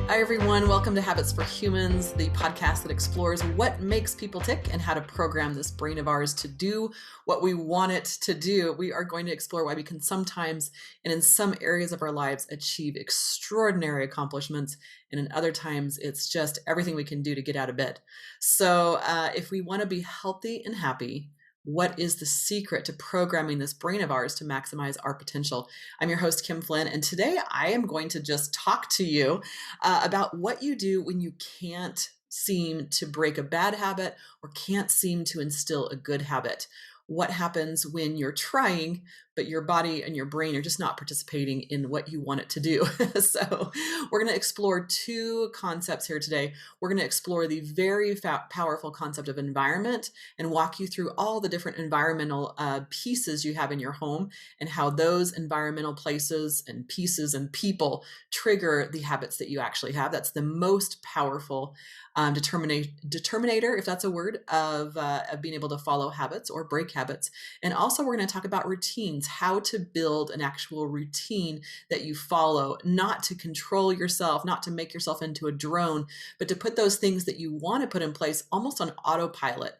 Hi, everyone. Welcome to Habits for Humans, the podcast that explores what makes people tick and how to program this brain of ours to do what we want it to do. We are going to explore why we can sometimes, and in some areas of our lives, achieve extraordinary accomplishments. And in other times, it's just everything we can do to get out of bed. So if we want to be healthy and happy, what is the secret to programming this brain of ours to maximize our potential? I'm your host, Kim Flynn, and today I am going to just talk to you about what you do when you can't seem to break a bad habit or can't seem to instill a good habit. What happens when you're trying, but your body and your brain are just not participating in what you want it to do? So we're going to explore two concepts here today. We're going to explore the very powerful concept of environment and walk you through all the different environmental pieces you have in your home and how those environmental places and pieces and people trigger the habits that you actually have. That's the most powerful determinator, if that's a word, of being able to follow habits or break habits. And also we're going to talk about routines, how to build an actual routine that you follow, not to control yourself, not to make yourself into a drone, but to put those things that you want to put in place almost on autopilot.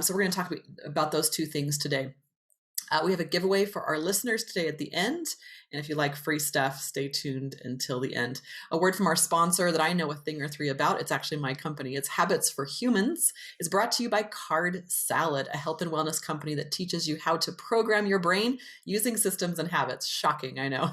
So we're going to talk about those two things today. We have a giveaway for our listeners today at the end. And if you like free stuff, stay tuned until the end. A word from our sponsor that I know a thing or three about. It's actually my company. It's Habits for Humans. It's brought to you by Card Salad, a health and wellness company that teaches you how to program your brain using systems and habits. Shocking, I know.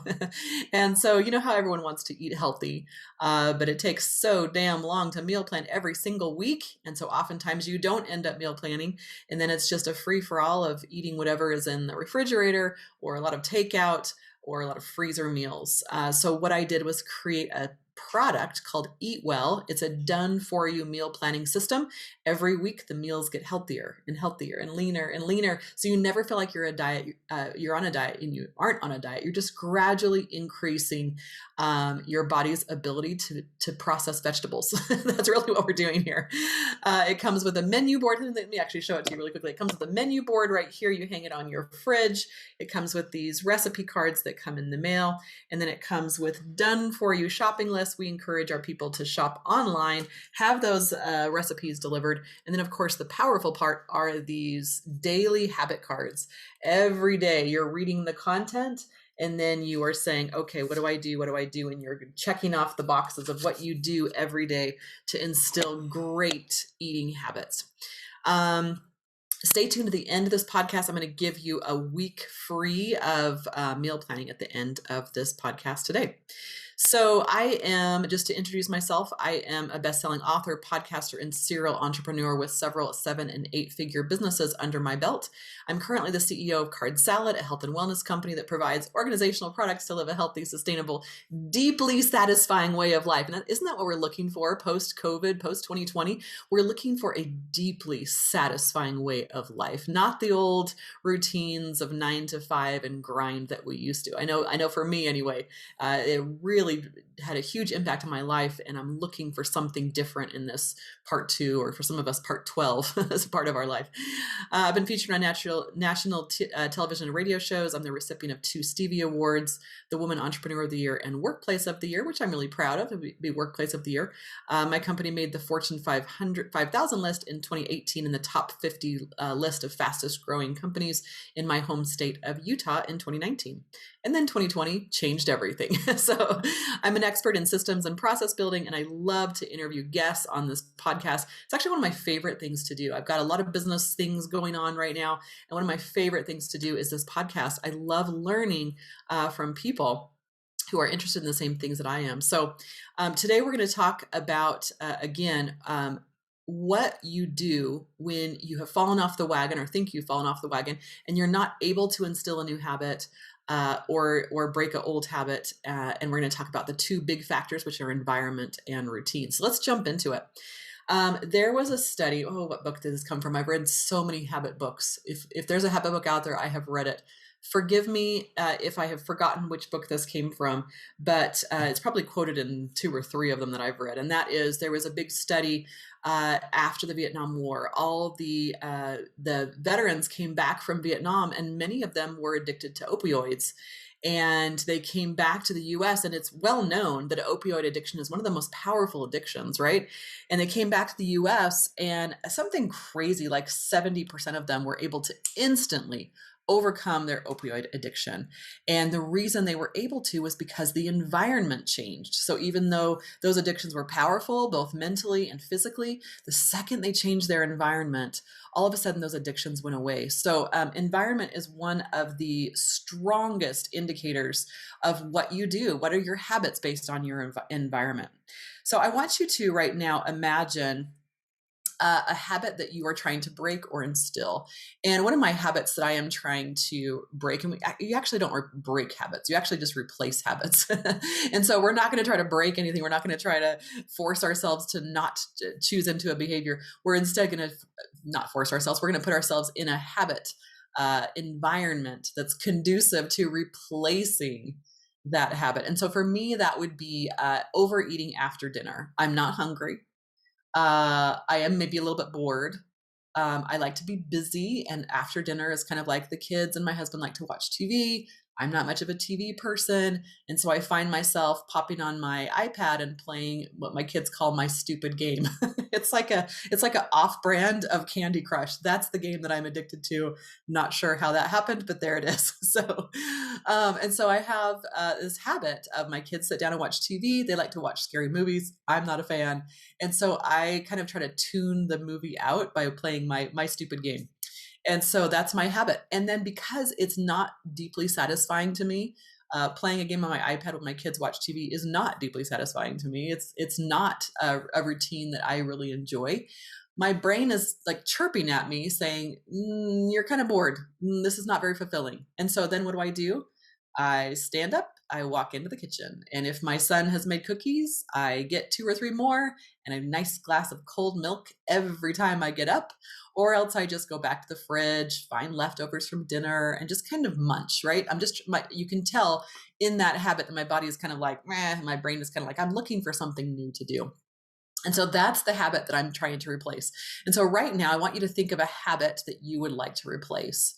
And so you know how everyone wants to eat healthy, but it takes so damn long to meal plan every single week. And so oftentimes you don't end up meal planning. And then it's just a free-for-all of eating whatever is in the refrigerator or a lot of takeout or a lot of freezer meals. So what I did was create a product called Eat Well. It's a done-for-you meal planning system. Every week, the meals get healthier and healthier and leaner. So you never feel like you're on a diet, and you aren't on a diet. You're just gradually increasing your body's ability to process vegetables. That's really what we're doing here. It comes with a menu board. Let me actually show it to you really quickly. It comes with a menu board right here. You hang it on your fridge. It comes with these recipe cards that come in the mail. And then it comes with done-for-you shopping lists. We encourage our people to shop online, have those recipes delivered. And then, of course, the powerful part are these daily habit cards. Every day you're reading the content and then you are saying, okay, what do I do? What do I do? And you're checking off the boxes of what you do every day to instill great eating habits. Stay tuned to the end of this podcast. I'm going to give you a week free of meal planning at the end of this podcast today. So I am, just to introduce myself, I am a best-selling author, podcaster, and serial entrepreneur with several 7- and 8-figure businesses under my belt. I'm currently the CEO of Card Salad, a health and wellness company that provides organizational products to live a healthy, sustainable, deeply satisfying way of life. And isn't that what we're looking for post-COVID, post-2020? We're looking for a deeply satisfying way of life, not the old routines of 9 to 5 and grind that we used to. I know for me anyway, it really had a huge impact on my life, and I'm looking for something different in this part 2, or for some of us, part 12 as a part of our life. I've been featured on national television and radio shows. I'm the recipient of 2 Stevie Awards, the Woman Entrepreneur of the Year and Workplace of the Year, which I'm really proud of, to be Workplace of the Year. My company made the Fortune 5,000 list in 2018 in the top 50 list of fastest growing companies in my home state of Utah in 2019. And then 2020 changed everything. So I'm an expert in systems and process building, and I love to interview guests on this podcast. It's actually one of my favorite things to do. I've got a lot of business things going on right now, and one of my favorite things to do is this podcast. I love learning from people who are interested in the same things that I am. So today we're going to talk about, again, what you do when you have fallen off the wagon or think you've fallen off the wagon and you're not able to instill a new habit or break an old habit. And we're going to talk about the 2 big factors, which are environment and routine. So let's jump into it. There was a study. Oh, what book did this come from? I've read so many habit books. If there's a habit book out there, I have read it. Forgive me if I have forgotten which book this came from, but it's probably quoted in 2 or 3 of them that I've read. And that is, there was a big study after the Vietnam War. All the veterans came back from Vietnam, and many of them were addicted to opioids. And they came back to the US, and it's well known that opioid addiction is one of the most powerful addictions, right? And they came back to the US, and something crazy like 70% of them were able to instantly overcome their opioid addiction. And the reason they were able to was because the environment changed. So even though those addictions were powerful, both mentally and physically, the second they changed their environment, all of a sudden those addictions went away. So environment is one of the strongest indicators of what you do. What are your habits based on your environment? So I want you to right now imagine a habit that you are trying to break or instill. And one of my habits that I am trying to break, and you actually don't break habits, you actually just replace habits. And so we're not going to try to break anything. We're not going to try to force ourselves to not choose into a behavior. We're instead going to not force ourselves. We're going to put ourselves in a habit environment that's conducive to replacing that habit. And so for me, that would be overeating after dinner. I'm not hungry. I am maybe a little bit bored. I like to be busy, and after dinner is kind of like the kids and my husband like to watch TV. I'm not much of a TV person, and so I find myself popping on my iPad and playing what my kids call my stupid game. It's like a off-brand of Candy Crush. That's the game that I'm addicted to. Not sure how that happened, but there it is. And so I have this habit of my kids sit down and watch TV. They like to watch scary movies. I'm not a fan, and so I kind of try to tune the movie out by playing my stupid game. And so that's my habit. And then because it's not deeply satisfying to me, playing a game on my iPad when my kids watch TV is not deeply satisfying to me. It's not a routine that I really enjoy. My brain is like chirping at me saying, you're kind of bored. This is not very fulfilling. And so then what do? I stand up, I walk into the kitchen. And if my son has made cookies, I get 2 or 3 more and a nice glass of cold milk every time I get up. Or else I just go back to the fridge, find leftovers from dinner, and just kind of munch, right? You can tell in that habit that my body is kind of like, meh, my brain is kind of like, I'm looking for something new to do. And so that's the habit that I'm trying to replace. And so right now, I want you to think of a habit that you would like to replace,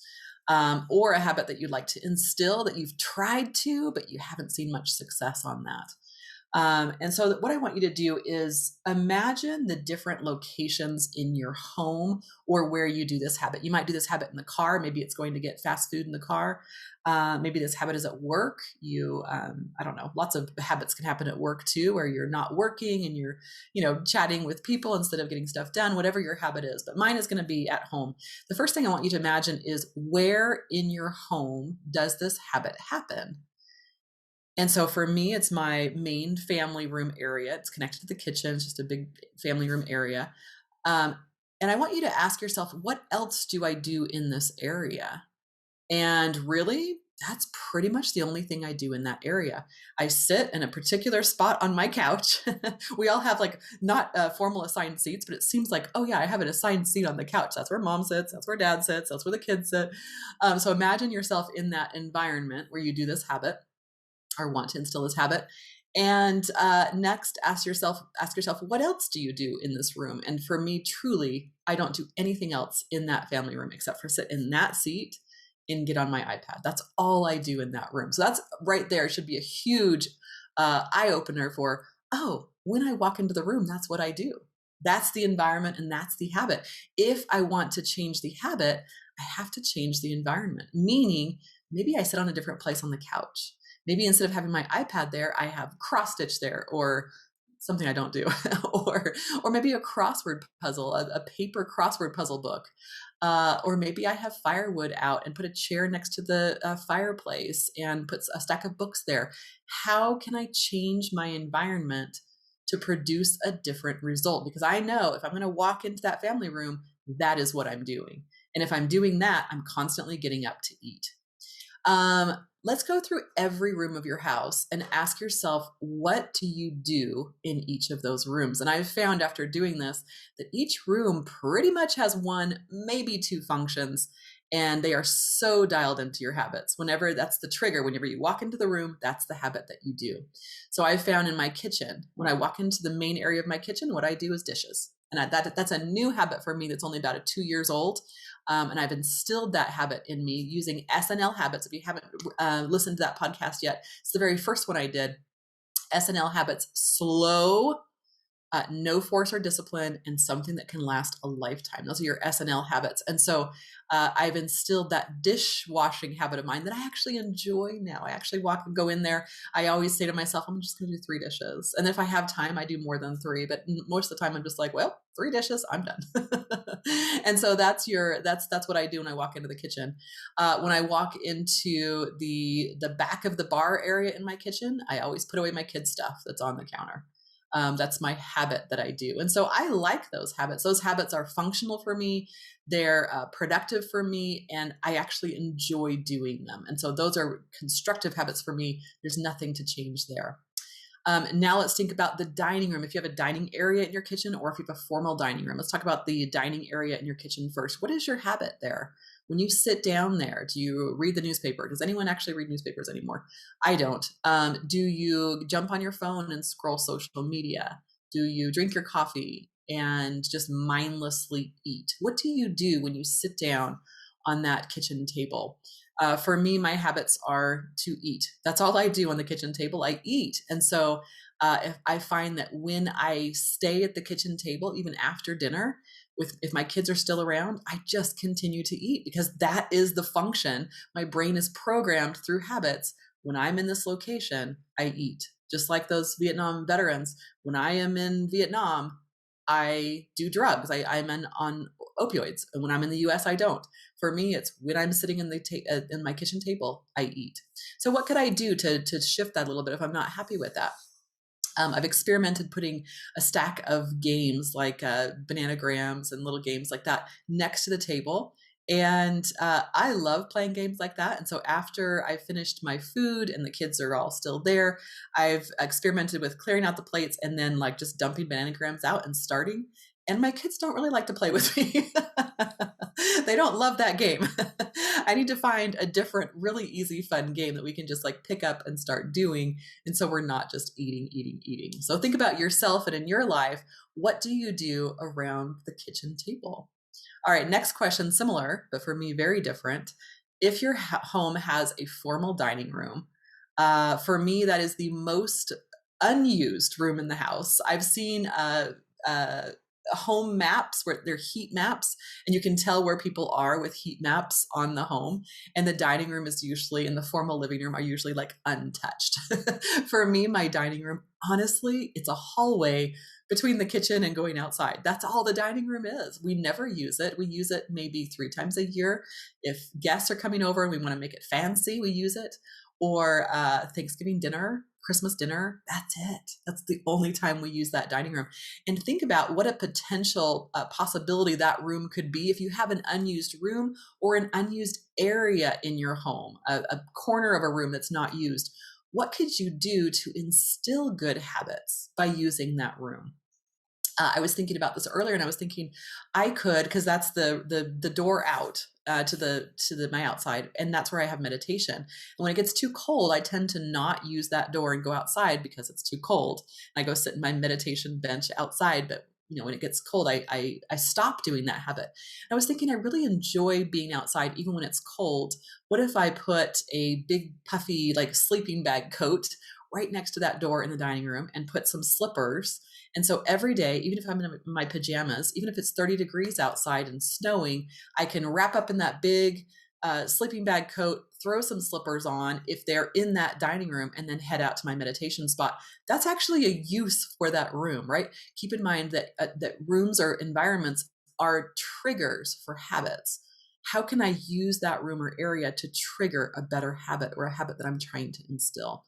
or a habit that you'd like to instill that you've tried to, but you haven't seen much success on that. And so what I want you to do is imagine the different locations in your home or where you do this habit. You might do this habit in the car. Maybe it's going to get fast food in the car. Maybe this habit is at work. I don't know, lots of habits can happen at work too, where you're not working and you're, chatting with people instead of getting stuff done, whatever your habit is. But mine is going to be at home. The first thing I want you to imagine is where in your home does this habit happen? And so for me, it's my main family room area. It's connected to the kitchen. It's just a big family room area. Um, and I want you to ask yourself, what else do I do in this area? And really, that's pretty much the only thing I do in that area. I sit in a particular spot on my couch. We all have like not formal assigned seats, but it seems like, oh yeah, I have an assigned seat on the couch. That's where mom sits. That's where dad sits. That's where the kids sit. So imagine yourself in that environment where you do this habit or want to instill this habit. And next, ask yourself, what else do you do in this room? And for me, truly, I don't do anything else in that family room except for sit in that seat and get on my iPad. That's all I do in that room. So that's right there should be a huge eye opener for, oh, when I walk into the room, that's what I do. That's the environment and that's the habit. If I want to change the habit, I have to change the environment, meaning maybe I sit on a different place on the couch. Maybe instead of having my iPad there, I have cross stitch there, or something I don't do, or maybe a crossword puzzle, a paper crossword puzzle book, or maybe I have firewood out and put a chair next to the fireplace and put a stack of books there. How can I change my environment to produce a different result? Because I know if I'm going to walk into that family room, that is what I'm doing, and if I'm doing that, I'm constantly getting up to eat. Let's go through every room of your house and ask yourself, what do you do in each of those rooms? And I've found after doing this that each room pretty much has 1, maybe 2 functions, and they are so dialed into your habits. Whenever that's the trigger, whenever you walk into the room, that's the habit that you do. So I've found in my kitchen, when I walk into the main area of my kitchen, what I do is dishes. And that's a new habit for me that's only about 2 years old. And I've instilled that habit in me using SNL habits. If you haven't listened to that podcast yet, it's the very first one I did. SNL habits: slow, no force or discipline, and something that can last a lifetime. Those are your SNL habits. And so I've instilled that dishwashing habit of mine that I actually enjoy now. I actually go in there. I always say to myself, I'm just going to do 3 dishes. And if I have time, I do more than 3. But most of the time, I'm just like, well, 3 dishes, I'm done. And so that's what I do when I walk into the kitchen. When I walk into the back of the bar area in my kitchen, I always put away my kids' stuff that's on the counter. That's my habit that I do. And so I like those habits. Those habits are functional for me. They're productive for me, and I actually enjoy doing them. And so those are constructive habits for me. There's nothing to change there. Now let's think about the dining room. If you have a dining area in your kitchen, or if you have a formal dining room, let's talk about the dining area in your kitchen first. What is your habit there? When you sit down there, do you read the newspaper? Does anyone actually read newspapers anymore? I don't. Do you jump on your phone and scroll social media? Do you drink your coffee and just mindlessly eat? What do you do when you sit down on that kitchen table? For me, my habits are to eat. That's all I do on the kitchen table. I eat. And so if I find that when I stay at the kitchen table, even after dinner, if my kids are still around, I just continue to eat, because that is the function. My brain is programmed through habits. When I'm in this location, I eat. Just like those Vietnam veterans, when I am in Vietnam, I do drugs. I'm on opioids. And when I'm in the US, I don't. For me, it's when I'm sitting in my kitchen table, I eat. So what could I do to shift that a little bit if I'm not happy with that? I've experimented putting a stack of games like bananagrams and little games like that next to the table. And I love playing games like that. And so after I finished my food and the kids are all still there, I've experimented with clearing out the plates and then like just dumping bananagrams out and starting. And my kids don't really like to play with me. They don't love that game. I need to find a different, really easy, fun game that we can just like pick up and start doing. And so we're not just eating, eating, eating. So think about yourself and in your life, what do you do around the kitchen table? All right, next question, similar, but for me, very different. If your home has a formal dining room, for me, that is the most unused room in the house. I've seen home maps where they're heat maps, and you can tell where people are with heat maps on the home. And the dining room is usually, and the formal living room are usually like untouched. For me, my dining room, honestly, it's a hallway between the kitchen and going outside. That's all the dining room is. We never use it. We use it maybe 3 times a year. If guests are coming over and we want to make it fancy, we use it. Or Thanksgiving dinner, Christmas dinner, that's it. That's the only time we use that dining room. And think about what a potential possibility that room could be if you have an unused room or an unused area in your home, a corner of a room that's not used. What could you do to instill good habits by using that room? I was thinking about this earlier, and I was thinking I could, because that's the door out to my outside, and that's where I have meditation. And when it gets too cold, I tend to not use that door and go outside because it's too cold. I go sit in my meditation bench outside, but when it gets cold, I stop doing that habit. And I was thinking I really enjoy being outside even when it's cold. What if I put a big puffy like sleeping bag coat right next to that door in the dining room and put some slippers? And so every day, even if I'm in my pajamas, even if it's 30 degrees outside and snowing, I can wrap up in that big sleeping bag coat, throw some slippers on if they're in that dining room, and then head out to my meditation spot. That's actually a use for that room, right? Keep in mind that rooms or environments are triggers for habits. How can I use that room or area to trigger a better habit or a habit that I'm trying to instill?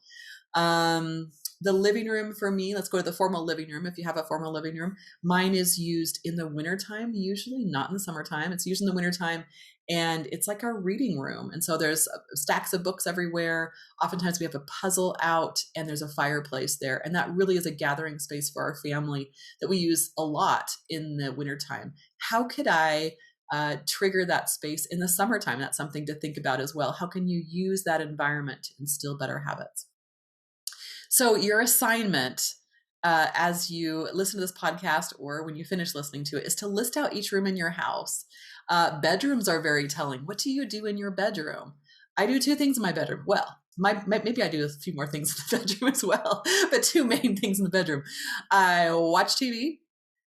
The living room for me, let's go to the formal living room. If you have a formal living room, mine is used in the wintertime, usually not in the summertime. It's used in the wintertime, and it's like our reading room. And so there's stacks of books everywhere. Oftentimes we have a puzzle out, and there's a fireplace there. And that really is a gathering space for our family that we use a lot in the wintertime. How could I trigger that space in the summertime? That's something to think about as well. How can you use that environment to instill better habits? So your assignment as you listen to this podcast or when you finish listening to it is to list out each room in your house. Bedrooms are very telling. What do you do in your bedroom? I do two things in my bedroom. Well, maybe I do a few more things in the bedroom as well, but two main things in the bedroom. I watch TV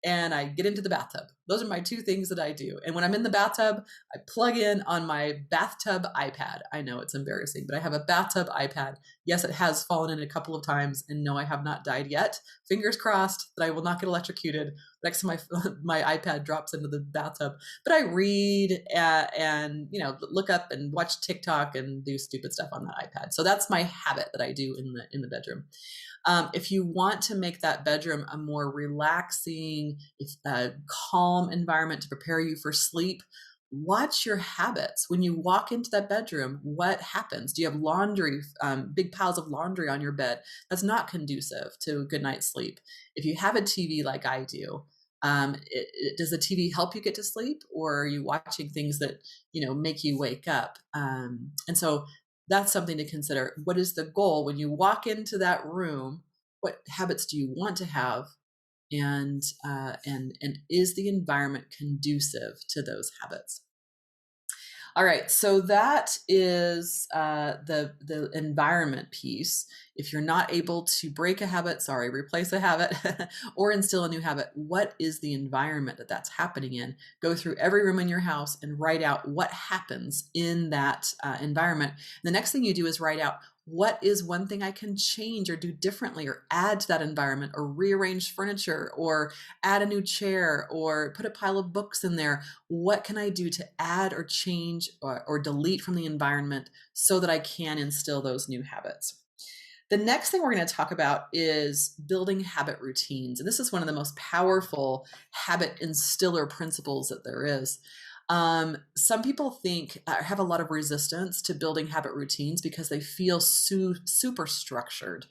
and I get into the bathtub. Those are my two things that I do. And when I'm in the bathtub, I plug in on my bathtub iPad. I know it's embarrassing, but I have a bathtub iPad. Yes, it has fallen in a couple of times, and no, I have not died yet. Fingers crossed that I will not get electrocuted next time my iPad drops into the bathtub. But I read and look up and watch TikTok and do stupid stuff on that iPad. So that's my habit that I do in the bedroom. If you want to make that bedroom a more relaxing, calm environment to prepare you for sleep, watch your habits. When you walk into that bedroom, what happens? Do you have laundry, big piles of laundry on your bed? That's not conducive to a good night's sleep. If you have a TV like I do, does the TV help you get to sleep, or are you watching things that make you wake up? And so that's something to consider. What is the goal when you walk into that room? What habits do you want to have, and is the environment conducive to those habits? All right, so that is the environment piece. If you're not able to break a habit, replace a habit, or instill a new habit, what is the environment that's happening in? Go through every room in your house and write out what happens in that environment. The next thing you do is write out, what is one thing I can change or do differently or add to that environment, or rearrange furniture, or add a new chair, or put a pile of books in there? What can I do to add or change or delete from the environment so that I can instill those new habits? The next thing we're going to talk about is building habit routines. And this is one of the most powerful habit instiller principles that there is. Some people have a lot of resistance to building habit routines because they feel super structured.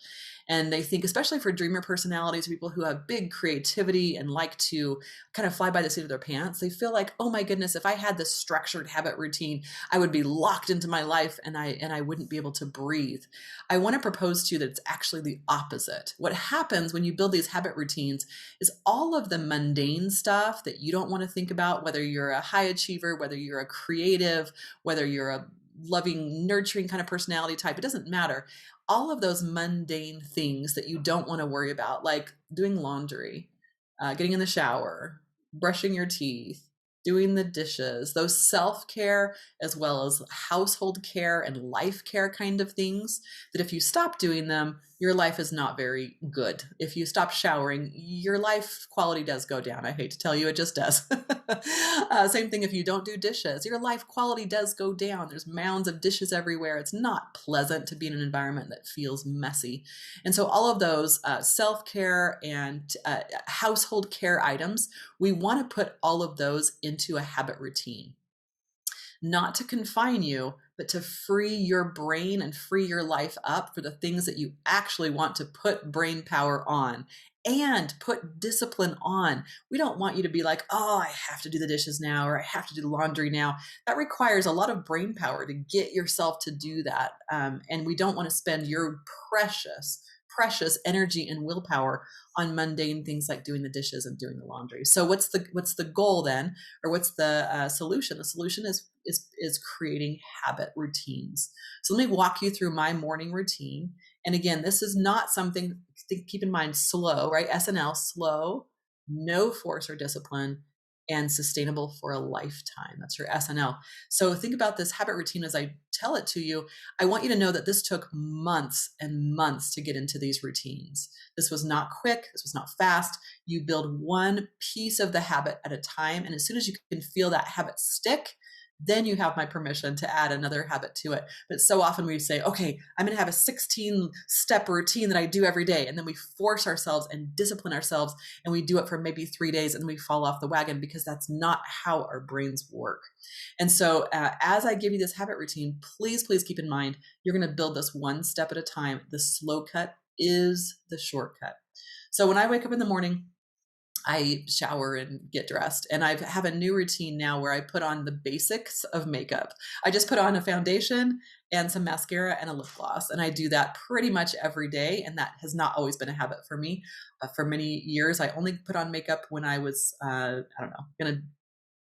And they think, especially for dreamer personalities, people who have big creativity and like to kind of fly by the seat of their pants, they feel like, oh my goodness, if I had this structured habit routine, I would be locked into my life and I wouldn't be able to breathe. I want to propose to you that it's actually the opposite. What happens when you build these habit routines is all of the mundane stuff that you don't want to think about, whether you're a high achiever, whether you're a creative, whether you're a loving, nurturing kind of personality type, it doesn't matter. All of those mundane things that you don't want to worry about, like doing laundry, getting in the shower, brushing your teeth, doing the dishes, those self-care as well as household care and life care kind of things, that if you stop doing them, your life is not very good. If you stop showering, your life quality does go down. I hate to tell you, it just does. Same thing if you don't do dishes, your life quality does go down. There's mounds of dishes everywhere. It's not pleasant to be in an environment that feels messy. And so all of those self-care and household care items, we want to put all of those into a habit routine. Not to confine you, but to free your brain and free your life up for the things that you actually want to put brain power on and put discipline on. We don't want you to be like, oh, I have to do the dishes now, or I have to do the laundry now. That requires a lot of brain power to get yourself to do that. And we don't want to spend your precious energy and willpower on mundane things like doing the dishes and doing the laundry. So what's the goal then, or what's the solution? The solution is creating habit routines. So let me walk you through my morning routine. And again, this is not something, keep in mind, slow, right? SNL, slow, no force or discipline, and sustainable for a lifetime. That's your SNL. So think about this habit routine as I tell it to you. I want you to know that this took months and months to get into these routines. This was not quick. This was not fast. You build one piece of the habit at a time. And as soon as you can feel that habit stick, then you have my permission to add another habit to it. But so often we say, okay, I'm going to have a 16-step routine that I do every day. And then we force ourselves and discipline ourselves, and we do it for maybe 3 days and we fall off the wagon, because that's not how our brains work. And so as I give you this habit routine, please keep in mind, you're going to build this one step at a time. The slow cut is the shortcut. So when I wake up in the morning, I shower and get dressed. And I have a new routine now where I put on the basics of makeup. I just put on a foundation and some mascara and a lip gloss. And I do that pretty much every day. And that has not always been a habit for me. For many years, I only put on makeup when I was, I don't know, going to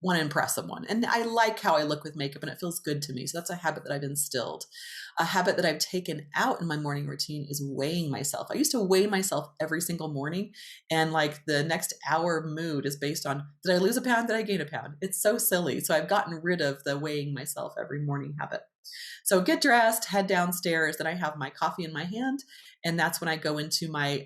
want to impress someone. And I like how I look with makeup and it feels good to me. So that's a habit that I've instilled. A habit that I've taken out in my morning routine is weighing myself. I used to weigh myself every single morning. And like the next hour mood is based on, did I lose a pound? Did I gain a pound? It's so silly. So I've gotten rid of the weighing myself every morning habit. So get dressed, head downstairs. Then I have my coffee in my hand. And that's when I go into my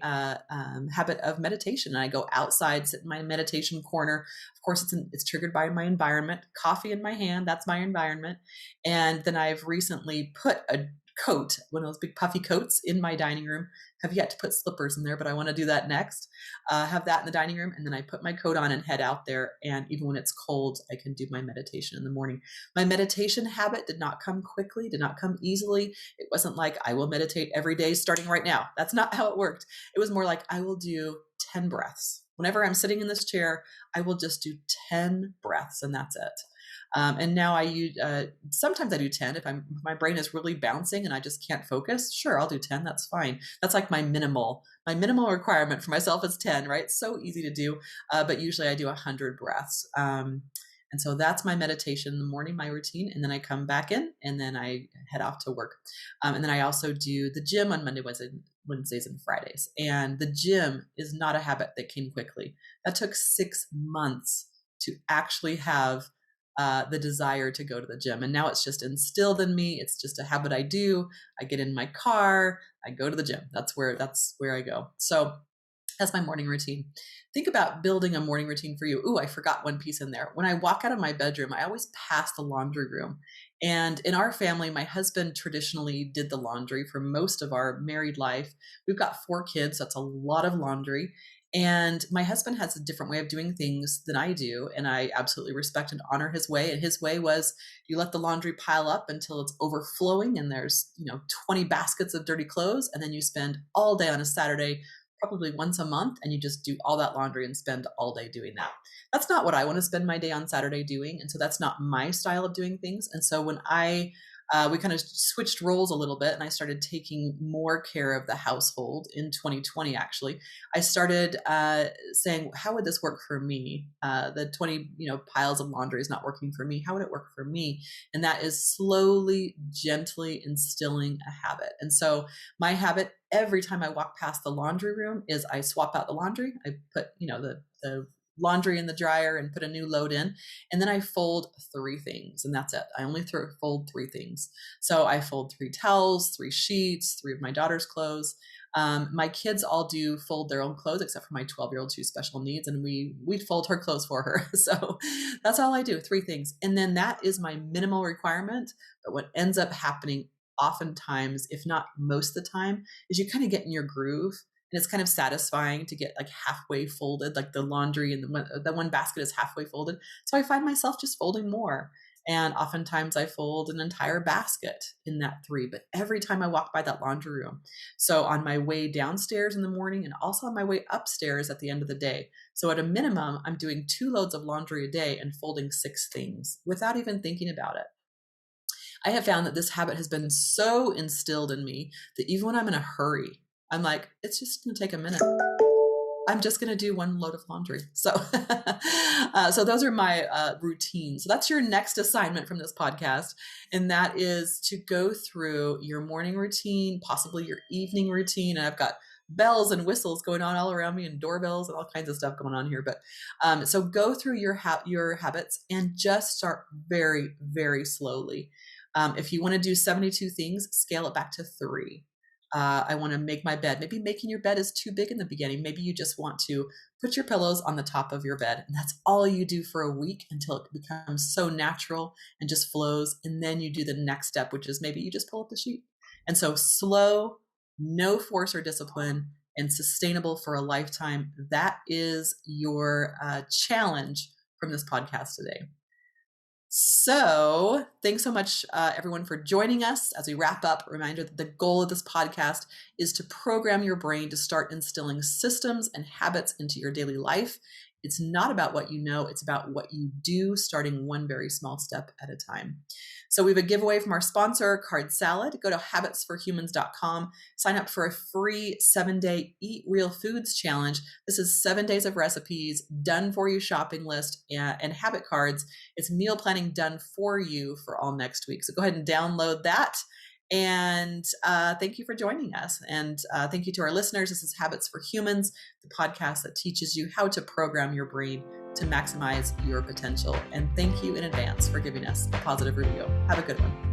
habit of meditation. And I go outside, sit in my meditation corner. Of course, it's triggered by my environment. Coffee in my hand, that's my environment. And then I've recently put a coat, one of those big puffy coats, in my dining room. Have yet to put slippers in there, but I want to do that next. Have that in the dining room, and then I put my coat on and head out there. And even when it's cold, I can do my meditation in the morning. My meditation habit did not come quickly, did not come easily. It wasn't like I will meditate every day starting right now. That's not how it worked. It was more like I will do 10 breaths. Whenever I'm sitting in this chair, I will just do 10 breaths, and that's it. And now I use, sometimes I do 10. If my brain is really bouncing and I just can't focus, sure, I'll do 10. That's fine. That's like my minimal requirement for myself is 10, right? So easy to do. But usually I do 100 breaths. And so that's my meditation in the morning, my routine. And then I come back in and then I head off to work. And then I also do the gym on Monday, Wednesdays and Fridays. And the gym is not a habit that came quickly. That took 6 months to actually have the desire to go to the gym. And now it's just instilled in me. It's just a habit I do. I get in my car, I go to the gym. That's where I go. So that's my morning routine. Think about building a morning routine for you. Ooh, I forgot one piece in there. When I walk out of my bedroom, I always pass the laundry room. And in our family, my husband traditionally did the laundry for most of our married life. We've got 4 kids. That's a lot of laundry. And my husband has a different way of doing things than I do. And I absolutely respect and honor his way. And his way was you let the laundry pile up until it's overflowing and there's, 20 baskets of dirty clothes. And then you spend all day on a Saturday, probably once a month, and you just do all that laundry and spend all day doing that. That's not what I want to spend my day on Saturday doing. And so that's not my style of doing things. And so when we kind of switched roles a little bit and I started taking more care of the household in 2020, actually, I started saying, how would this work for me? The 20, piles of laundry is not working for me. How would it work for me? And that is slowly, gently instilling a habit. And so my habit every time I walk past the laundry room is I swap out the laundry. I put, the laundry in the dryer and put a new load in. And then I fold 3 things and that's it. I only fold 3 things. So I fold 3 towels, 3 sheets, 3 of my daughter's clothes. My kids all do fold their own clothes, except for my 12-year-old who's special needs. And we fold her clothes for her. So that's all I do, 3 things. And then that is my minimal requirement. But what ends up happening oftentimes, if not most of the time, is you kind of get in your groove. And it's kind of satisfying to get like halfway folded, like the laundry and the one basket is halfway folded. So I find myself just folding more. And oftentimes I fold an entire basket in that 3, but every time I walk by that laundry room. So on my way downstairs in the morning and also on my way upstairs at the end of the day. So at a minimum, I'm doing 2 loads of laundry a day and folding 6 things without even thinking about it. I have found that this habit has been so instilled in me that even when I'm in a hurry, I'm like, it's just going to take a minute. I'm just going to do 1 load of laundry. So, so those are my routines. So that's your next assignment from this podcast. And that is to go through your morning routine, possibly your evening routine. And I've got bells and whistles going on all around me and doorbells and all kinds of stuff going on here. But so go through your habits and just start very, very slowly. If you want to do 72 things, scale it back to 3. I want to make my bed. Maybe making your bed is too big in the beginning. Maybe you just want to put your pillows on the top of your bed. And that's all you do for a week until it becomes so natural and just flows. And then you do the next step, which is maybe you just pull up the sheet. And so slow, no force or discipline, and sustainable for a lifetime. That is your challenge from this podcast today. So thanks so much, everyone, for joining us as we wrap up. A reminder that the goal of this podcast is to program your brain to start instilling systems and habits into your daily life. It's not about what you know, it's about what you do, starting one very small step at a time. So we have a giveaway from our sponsor, Card Salad. Go to habitsforhumans.com, sign up for a free 7-day Eat Real Foods challenge. This is 7 days of recipes, done for you shopping list, and habit cards. It's meal planning done for you for all next week. So go ahead and download that. And thank you for joining us. And thank you to our listeners. This is Habits for Humans, the podcast that teaches you how to program your brain to maximize your potential. And thank you in advance for giving us a positive review. Have a good one.